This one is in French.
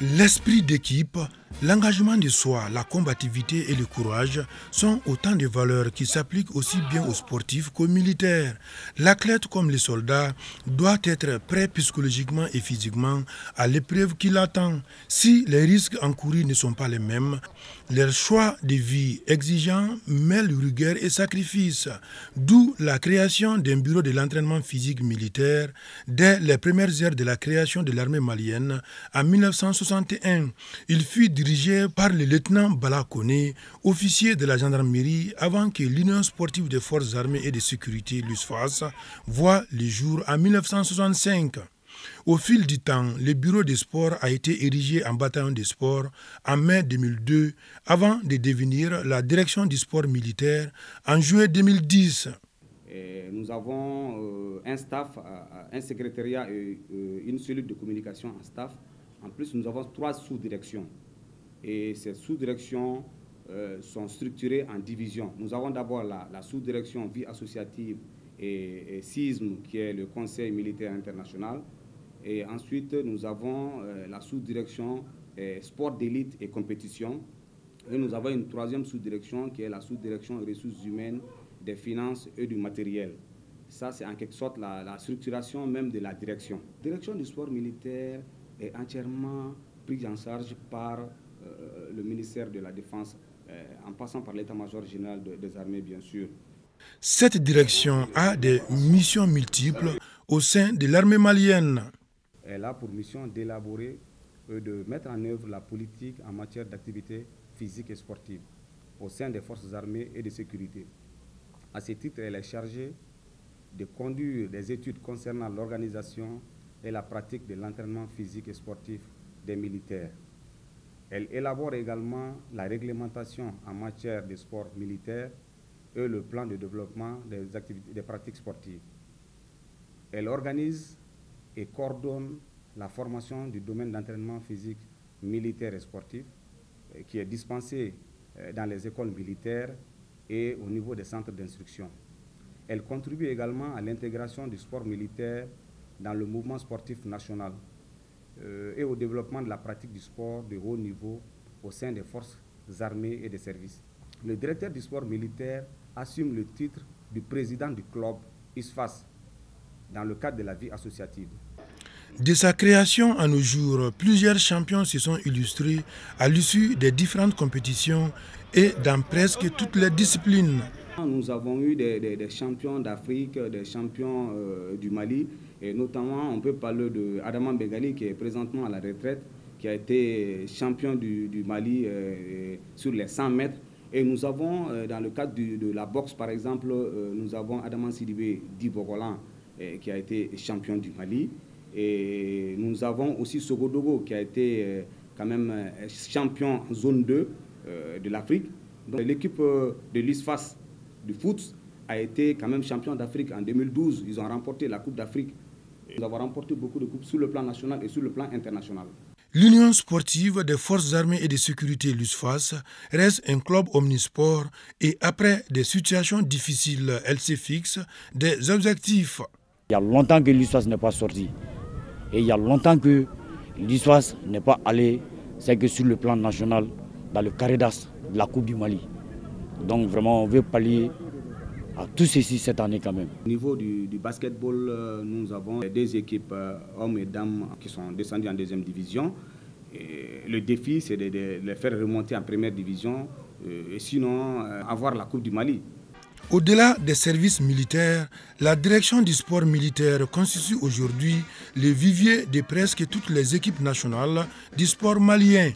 L'esprit d'équipe, l'engagement de soi, la combativité et le courage sont autant de valeurs qui s'appliquent aussi bien aux sportifs qu'aux militaires. L'athlète comme les soldats doit être prêt psychologiquement et physiquement à l'épreuve qui l'attend. Si les risques encourus ne sont pas les mêmes, leur choix de vie exigeant mêle rigueur et sacrifice. D'où la création d'un bureau de l'entraînement physique militaire dès les premières heures de la création de l'armée malienne en 1961. Il fut dirigé par le lieutenant Bala Koné, officier de la gendarmerie, avant que l'Union sportive des forces armées et de sécurité, l'USFAS, voie le jour en 1965. Au fil du temps, le bureau des sports a été érigé en bataillon des sports en mai 2002, avant de devenir la direction du sport militaire en juin 2010. Nous avons un staff, un secrétariat et une cellule de communication en staff. En plus, nous avons 3 sous-directions. Et ces sous-directions sont structurées en divisions. Nous avons d'abord la sous-direction vie associative et CISM, qui est le Conseil militaire international. Et ensuite, nous avons la sous-direction sport d'élite et compétition. Et nous avons une 3e sous-direction qui est la sous-direction ressources humaines, des finances et du matériel. Ça, c'est en quelque sorte la structuration même de la direction. La direction du sport militaire est entièrement prise en charge par le ministère de la Défense, en passant par l'état-major général des armées, bien sûr. Cette direction a des missions multiples au sein de l'armée malienne. Elle a pour mission d'élaborer et de mettre en œuvre la politique en matière d'activité physique et sportive au sein des forces armées et de sécurité. À ce titre, elle est chargée de conduire des études concernant l'organisation et la pratique de l'entraînement physique et sportif des militaires. Elle élabore également la réglementation en matière de sport militaire et le plan de développement des pratiques sportives. Elle organise et coordonne la formation du domaine d'entraînement physique militaire et sportif qui est dispensé dans les écoles militaires et au niveau des centres d'instruction. Elle contribue également à l'intégration du sport militaire dans le mouvement sportif national et au développement de la pratique du sport de haut niveau au sein des forces armées et des services. Le directeur du sport militaire assume le titre du président du club USFAS dans le cadre de la vie associative. De sa création à nos jours, plusieurs champions se sont illustrés à l'issue des différentes compétitions et dans presque toutes les disciplines. Nous avons eu des champions d'Afrique, des champions du Mali, et notamment on peut parler de Adama Bengali qui est présentement à la retraite, qui a été champion du Mali sur les 100 mètres. Et nous avons, dans le cadre de la boxe par exemple, nous avons Adama Sidibé Dibogolan qui a été champion du Mali. Et nous avons aussi Sogodogo qui a été quand même champion en zone 2 de l'Afrique. Donc l'équipe de l'USFAS du foot a été quand même champion d'Afrique en 2012. Ils ont remporté la Coupe d'Afrique. Nous avons remporté beaucoup de coupes sur le plan national et sur le plan international. L'Union sportive des forces armées et de sécurité, l'USFAS, reste un club omnisport et après des situations difficiles, elle se fixe des objectifs. Il y a longtemps que l'USFAS n'est pas sorti. Et il y a longtemps que l'USFAS n'est pas allé, c'est que sur le plan national, dans le carré d'as de la Coupe du Mali. Donc vraiment, on veut pallier à tout ceci cette année quand même. Au niveau du basketball, nous avons 2 équipes, hommes et dames, qui sont descendues en 2e division. Et le défi, c'est de les faire remonter en 1re division, et sinon avoir la Coupe du Mali. Au-delà des services militaires, la direction du sport militaire constitue aujourd'hui le vivier de presque toutes les équipes nationales du sport malien.